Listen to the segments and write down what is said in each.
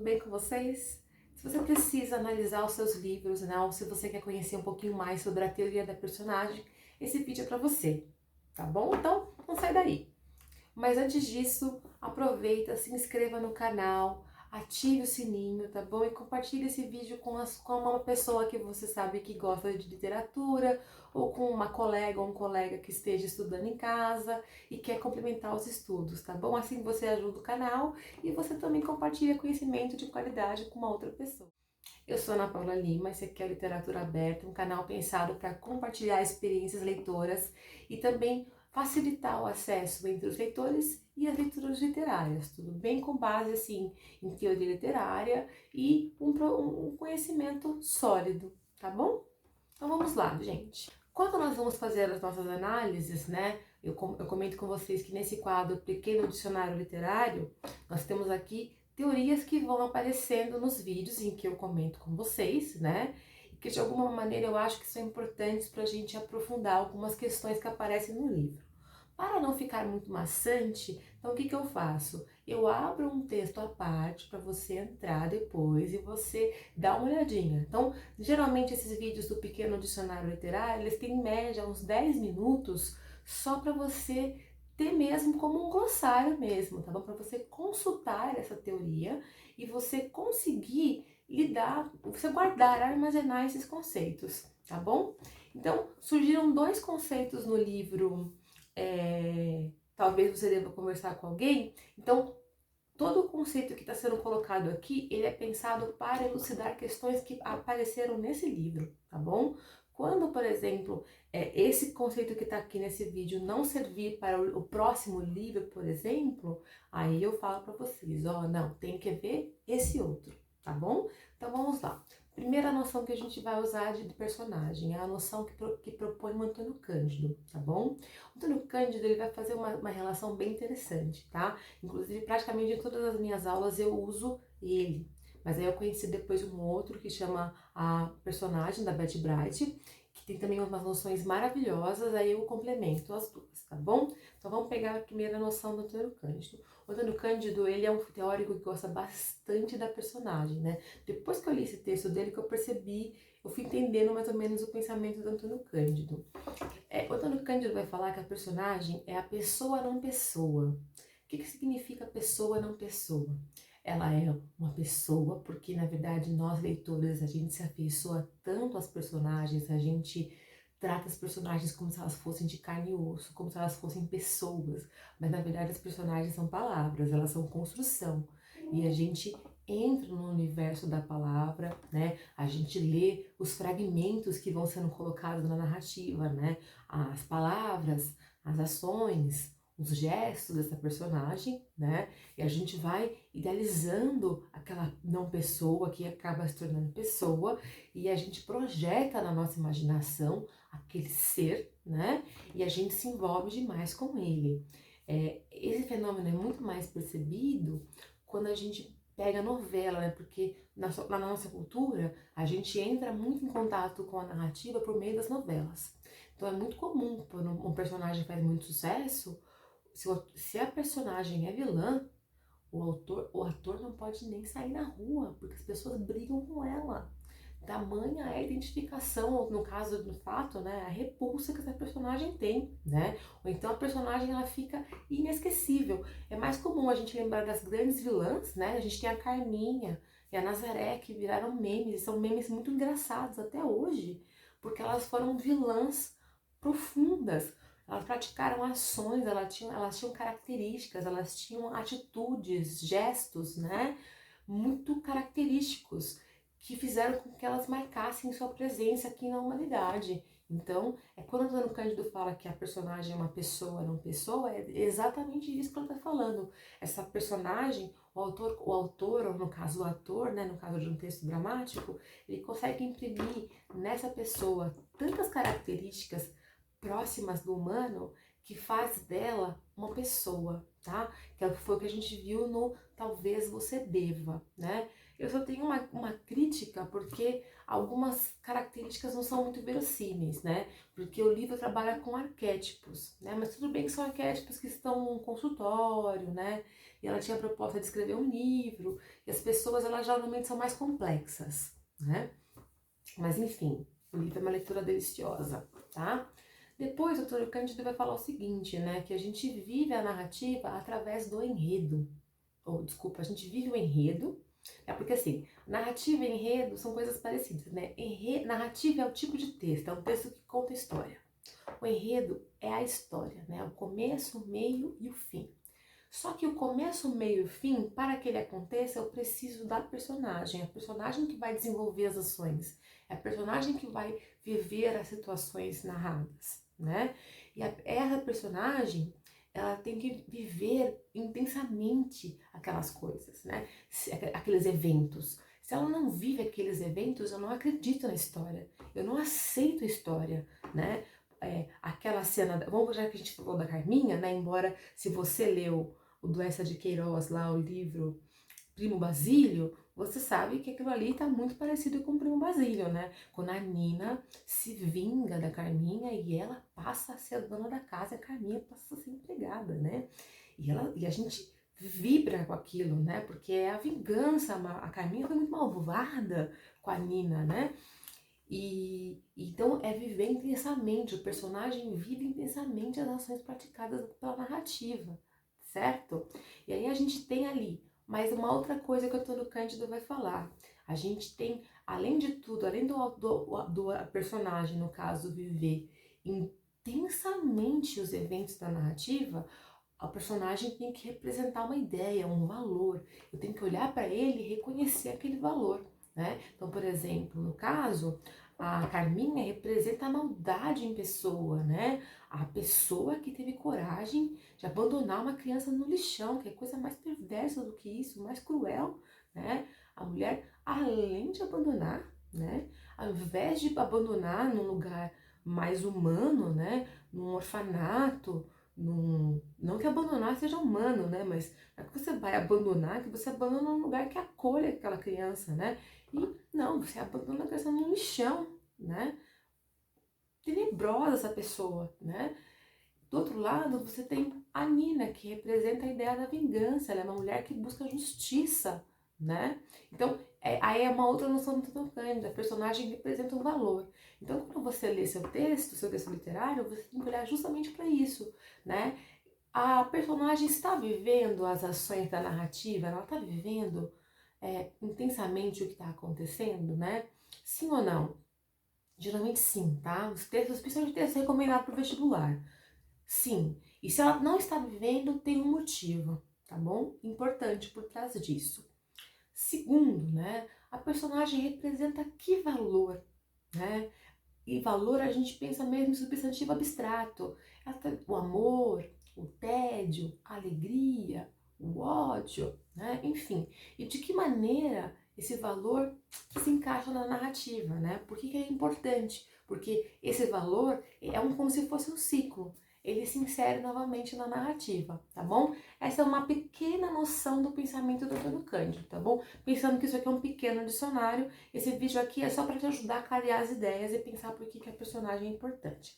bem com vocês? Se você precisa analisar os seus livros, né, ou se você quer conhecer um pouquinho mais sobre a teoria da personagem, esse vídeo é para você, tá bom? Então, não sai daí. Mas antes disso, aproveita, se inscreva no canal, ative o sininho, tá bom? E compartilhe esse vídeo com uma pessoa que você sabe que gosta de literatura, ou com uma colega ou um colega que esteja estudando em casa e quer complementar os estudos, tá bom? Assim você ajuda o canal e você também compartilha conhecimento de qualidade com uma outra pessoa. Eu sou Ana Paula Lima, esse aqui é o Literatura Aberta, um canal pensado para compartilhar experiências leitoras e também facilitar o acesso entre os leitores e as leituras literárias, tudo bem com base assim em teoria literária e um conhecimento sólido, tá bom? Então vamos lá, gente. Quando nós vamos fazer as nossas análises, né, eu comento com vocês que nesse quadro Pequeno Dicionário Literário, nós temos aqui teorias que vão aparecendo nos vídeos em que eu comento com vocês, né? E que de alguma maneira eu acho que são importantes para a gente aprofundar algumas questões que aparecem no livro. Para não ficar muito maçante, então o que eu faço? Eu abro um texto à parte para você entrar depois e você dar uma olhadinha. Então, geralmente esses vídeos do Pequeno Dicionário Literário, eles têm em média uns 10 minutos só para você ter mesmo como um glossário mesmo, tá bom? Para você consultar essa teoria e você conseguir lidar, você guardar, armazenar esses conceitos, tá bom? Então, surgiram dois conceitos no livro, talvez você deva conversar com alguém. Então, todo o conceito que está sendo colocado aqui, ele é pensado para elucidar questões que apareceram nesse livro, tá bom? Quando, por exemplo, esse conceito que está aqui nesse vídeo não servir para o próximo livro, por exemplo, aí eu falo para vocês, ó, não, tem que ver esse outro, tá bom? Então vamos lá. Primeira noção que a gente vai usar de personagem é a noção que propõe o Antônio Cândido, tá bom? O Antônio Cândido, ele vai fazer uma relação bem interessante, tá? Inclusive, praticamente em todas as minhas aulas eu uso ele. Mas aí eu conheci depois um outro que chama a personagem da Betty Bright, que tem também umas noções maravilhosas, aí eu complemento as duas, tá bom? Então vamos pegar a primeira noção do Antônio Cândido. O Antônio Cândido, ele é um teórico que gosta bastante da personagem, né? Depois que eu li esse texto dele, que eu percebi, eu fui entendendo mais ou menos o pensamento do Antônio Cândido. O Antônio Cândido vai falar que a personagem é a pessoa não pessoa. O que significa pessoa não pessoa? Ela é uma pessoa porque, na verdade, nós leitores, a gente se afeiçoa tanto às personagens, a gente trata as personagens como se elas fossem de carne e osso, como se elas fossem pessoas. Mas, na verdade, as personagens são palavras, elas são construção. E a gente entra no universo da palavra, né? A gente lê os fragmentos que vão sendo colocados na narrativa, né? As palavras, as ações, os gestos dessa personagem, né? E a gente vai idealizando aquela não pessoa que acaba se tornando pessoa e a gente projeta na nossa imaginação aquele ser, né? E a gente se envolve demais com ele. Esse fenômeno é muito mais percebido quando a gente pega a novela, né? Porque na nossa cultura a gente entra muito em contato com a narrativa por meio das novelas. Então é muito comum, quando um personagem faz muito sucesso, se a personagem é vilã, o ator não pode nem sair na rua, porque as pessoas brigam com ela. Tamanha é a identificação, ou no caso do fato, né, a repulsa que essa personagem tem, né? Ou então a personagem ela fica inesquecível. É mais comum a gente lembrar das grandes vilãs, né? A gente tem a Carminha e a Nazaré que viraram memes, e são memes muito engraçados até hoje, porque elas foram vilãs profundas. Elas praticaram ações, elas tinham características, elas tinham atitudes, gestos, né? Muito característicos que fizeram com que elas marcassem sua presença aqui na humanidade. Então, quando o Antônio Cândido fala que a personagem é uma pessoa, não pessoa, é exatamente isso que ele está falando. Essa personagem, o autor, ou no caso o ator, né, no caso de um texto dramático, ele consegue imprimir nessa pessoa tantas características próximas do humano que faz dela uma pessoa, tá? Que foi o que a gente viu no Talvez Você Deva, né? Eu só tenho uma crítica porque algumas características não são muito verossímeis, né? Porque o livro trabalha com arquétipos, né? Mas tudo bem que são arquétipos que estão num consultório, né? E ela tinha a proposta de escrever um livro, e as pessoas, elas geralmente são mais complexas, né? Mas enfim, o livro é uma leitura deliciosa, tá? Depois, o Antônio Cândido vai falar o seguinte, né? Que a gente vive a narrativa através do enredo. Ou, desculpa, a gente vive o enredo. É porque assim, narrativa e enredo são coisas parecidas, né? Narrativa é o tipo de texto, é um texto que conta história. O enredo é a história, né? O começo, o meio e o fim. Só que o começo, o meio e o fim, para que ele aconteça, eu preciso da personagem. É a personagem que vai desenvolver as ações. É a personagem que vai viver as situações narradas, né? E essa personagem, ela tem que viver intensamente aquelas coisas, né? Aqueles eventos. Se ela não vive aqueles eventos, eu não acredito na história. Eu não aceito a história, né? Aquela cena, vamos já que a gente falou da Carminha, né? Embora se você leu o do Eça de Queiroz lá, o livro Primo Basílio, você sabe que aquilo ali tá muito parecido com o Primo Basílio, né? Quando a Nina se vinga da Carminha e ela passa a ser a dona da casa, e a Carminha passa a ser empregada, né? E a gente vibra com aquilo, né? Porque é a vingança, a Carminha foi muito malvada com a Nina, né? E então é viver intensamente, o personagem vive intensamente as ações praticadas pela narrativa, certo? E aí a gente tem ali mais uma outra coisa que o Antônio Cândido vai falar. A gente tem, além de tudo, além do personagem, no caso, viver intensamente os eventos da narrativa, a personagem tem que representar uma ideia, um valor. Eu tenho que olhar para ele e reconhecer aquele valor, né? Então, por exemplo, no caso, a Carminha representa a maldade em pessoa, né? A pessoa que teve coragem de abandonar uma criança no lixão, que é coisa mais perversa do que isso, mais cruel, né? A mulher, além de abandonar, né? Ao invés de abandonar num lugar mais humano, né? Num orfanato, não que abandonar seja humano, né? Mas é que você vai abandonar, que você abandona num lugar que acolhe aquela criança, né? E não, você abandona a criança no lixão, né? Tenebrosa essa pessoa, né? Do outro lado, você tem a Nina, que representa a ideia da vingança. Ela é uma mulher que busca justiça, né? Então, aí é uma outra noção do Tocantins. A personagem representa um valor. Então, quando você lê seu texto literário, você tem que olhar justamente para isso, né? A personagem está vivendo as ações da narrativa, ela está vivendo intensamente o que está acontecendo, né? Sim ou não? Geralmente sim, tá? Os textos, principalmente textos recomendados para o vestibular. Sim. E se ela não está vivendo, tem um motivo, tá bom? Importante por trás disso. Segundo, né? A personagem representa que valor, né? E valor a gente pensa mesmo em substantivo abstrato. O amor, o tédio, a alegria, o ódio, né? Enfim. E de que maneira esse valor se encaixa na narrativa, né? Por que é importante? Porque esse valor é como se fosse um ciclo. Ele se insere novamente na narrativa, tá bom? Essa é uma pequena noção do pensamento do Antônio Cândido, tá bom? Pensando que isso aqui é um pequeno dicionário, esse vídeo aqui é só para te ajudar a clarear as ideias e pensar por que a personagem é importante.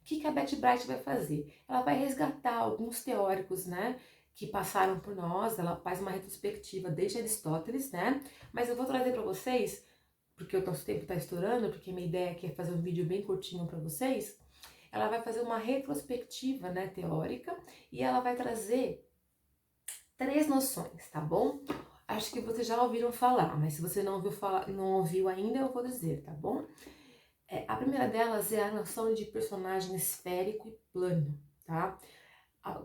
O que a Betty Bright vai fazer? Ela vai resgatar alguns teóricos, né, que passaram por nós, ela faz uma retrospectiva desde Aristóteles, né, mas eu vou trazer para vocês, porque o nosso tempo está estourando, porque minha ideia aqui é fazer um vídeo bem curtinho para vocês. Ela vai fazer uma retrospectiva, né, teórica, e ela vai trazer 3 noções, tá bom? Acho que vocês já ouviram falar, mas se você não ouviu falar, não ouviu ainda, eu vou dizer, tá bom? A primeira delas é a noção de personagem esférico e plano, tá?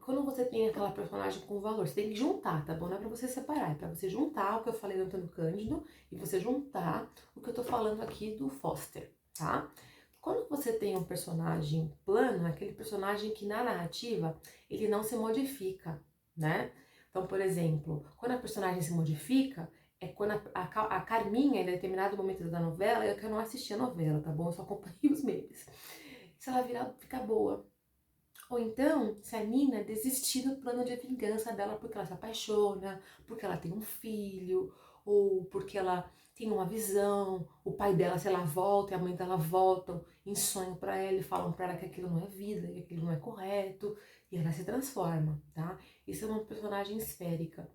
Quando você tem aquela personagem com valor, você tem que juntar, tá bom? Não é pra você separar, é pra você juntar o que eu falei do Antônio Cândido e você juntar o que eu tô falando aqui do Foster, tá? Quando você tem um personagem plano, é aquele personagem que na narrativa ele não se modifica, né? Então, por exemplo, quando a personagem se modifica, é quando a Carminha, em determinado momento da novela, eu que não assisti a novela, tá bom? Eu só acompanhei os memes. Se ela virar, fica boa. Ou então, se a Nina desistir do plano de vingança dela porque ela se apaixona, porque ela tem um filho, ou porque ela tem uma visão, o pai dela, sei lá, volta e a mãe dela voltam em sonho para ela e falam para ela que aquilo não é vida, que aquilo não é correto, e ela se transforma, tá? Isso é uma personagem esférica.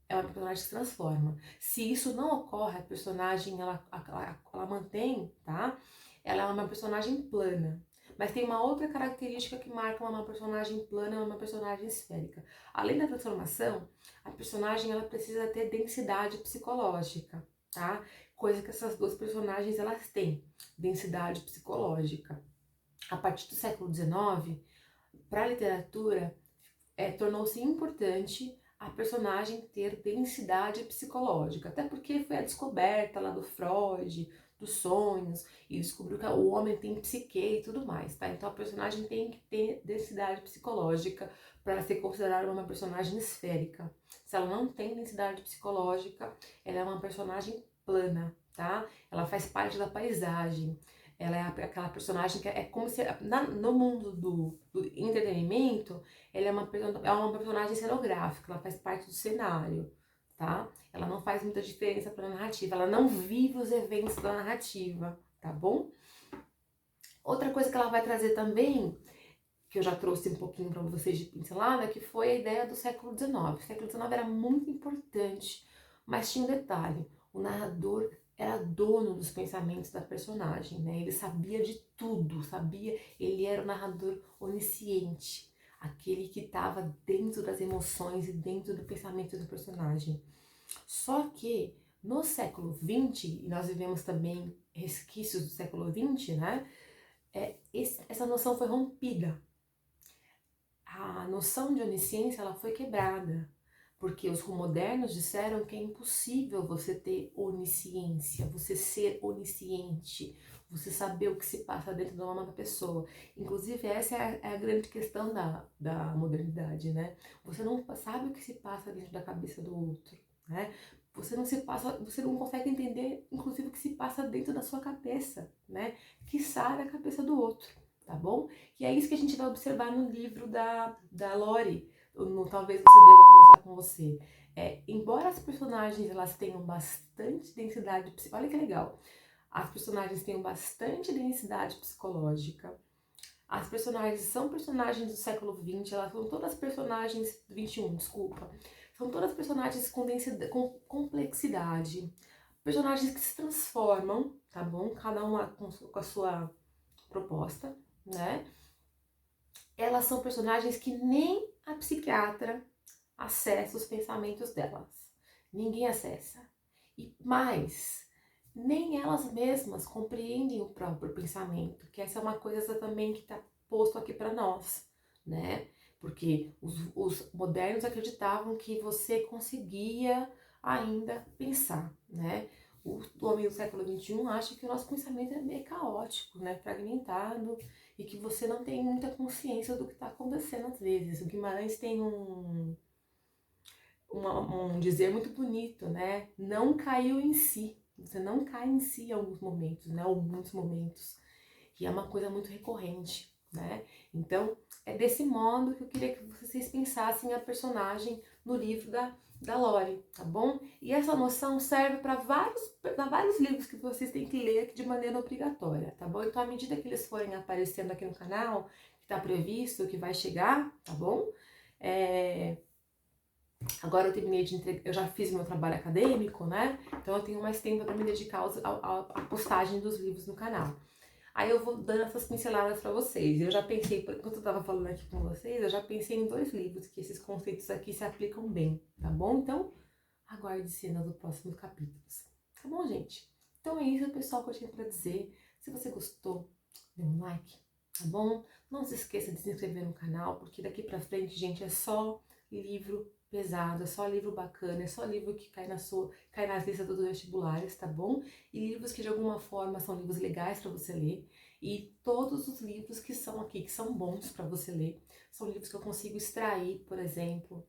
É uma personagem que se transforma. Se isso não ocorre, a personagem ela mantém, tá? Ela é uma personagem plana. Mas tem uma outra característica que marca uma personagem plana e uma personagem esférica. Além da transformação, a personagem ela precisa ter densidade psicológica, tá? Coisa que essas duas personagens elas têm, densidade psicológica. A partir do século XIX, para a literatura, tornou-se importante a personagem ter densidade psicológica, até porque foi a descoberta lá do Freud, dos sonhos, e descobriu que o homem tem psique e tudo mais, tá? Então a personagem tem que ter densidade psicológica para ser considerada uma personagem esférica. Se ela não tem densidade psicológica, ela é uma personagem plana, tá? Ela faz parte da paisagem. Ela é aquela personagem que é como se no mundo do entretenimento, ela é uma personagem cenográfica, ela faz parte do cenário, tá? Ela não faz muita diferença para a narrativa, ela não vive os eventos da narrativa, tá bom? Outra coisa que ela vai trazer também, que eu já trouxe um pouquinho para vocês de pincelada, que foi a ideia do século XIX. O século XIX era muito importante, mas tinha um detalhe, o narrador era dono dos pensamentos da personagem, né? Ele sabia de tudo, ele era o narrador onisciente, aquele que estava dentro das emoções e dentro do pensamento do personagem. Só que no século XX, e nós vivemos também resquícios do século XX, né? Essa noção foi rompida. A noção de onisciência ela foi quebrada, porque os modernos disseram que é impossível você ter onisciência, você ser onisciente, você saber o que se passa dentro de uma pessoa. Inclusive, essa é a grande questão da modernidade, né? Você não sabe o que se passa dentro da cabeça do outro, né? Você não consegue entender, inclusive, o que se passa dentro da sua cabeça, né? Quiçá da cabeça do outro, tá bom? E é isso que a gente vai observar no livro da Lori, talvez você deva conversar com você. Embora as personagens elas tenham bastante densidade, olha que legal, as personagens tenham bastante densidade psicológica, as personagens são personagens do século XX, elas são todas personagens do XXI, desculpa, são todas personagens com densidade, com complexidade, personagens que se transformam, tá bom? Cada uma com a sua proposta, né? Elas são personagens que nem a psiquiatra acessa os pensamentos delas. Ninguém acessa. E mais, nem elas mesmas compreendem o próprio pensamento, que essa é uma coisa também que está posto aqui para nós, né? Porque os modernos acreditavam que você conseguia ainda pensar, né? O homem do século XXI acha que o nosso pensamento é meio caótico, né? Fragmentado, e que você não tem muita consciência do que está acontecendo às vezes. O Guimarães tem um dizer muito bonito, né? Não caiu em si. Você não cai em si em alguns momentos, né? Ou muitos momentos. E é uma coisa muito recorrente, né? Então, é desse modo que eu queria que vocês pensassem a personagem no livro da Lori, tá bom? E essa noção serve para vários livros que vocês têm que ler de maneira obrigatória, tá bom? Então, à medida que eles forem aparecendo aqui no canal, que está previsto, que vai chegar, tá bom? Agora eu terminei de entregar, eu já fiz meu trabalho acadêmico, né? Então eu tenho mais tempo para me dedicar à postagem dos livros no canal. Aí eu vou dando essas pinceladas para vocês. Eu já pensei, enquanto eu tava falando aqui com vocês, eu já pensei em 2 livros que esses conceitos aqui se aplicam bem, tá bom? Então, aguarde cenas dos próximos capítulos. Tá bom, gente? Então é isso, pessoal, que eu tinha para dizer. Se você gostou, dê um like, tá bom? Não se esqueça de se inscrever no canal, porque daqui pra frente, gente, é só livro pesado, é só livro bacana, é só livro que cai nas listas dos vestibulares, tá bom? E livros que de alguma forma são livros legais para você ler. E todos os livros que são aqui, que são bons para você ler, são livros que eu consigo extrair, por exemplo,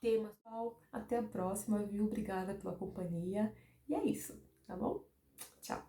temas. Até a próxima, viu? Obrigada pela companhia. E é isso, tá bom? Tchau!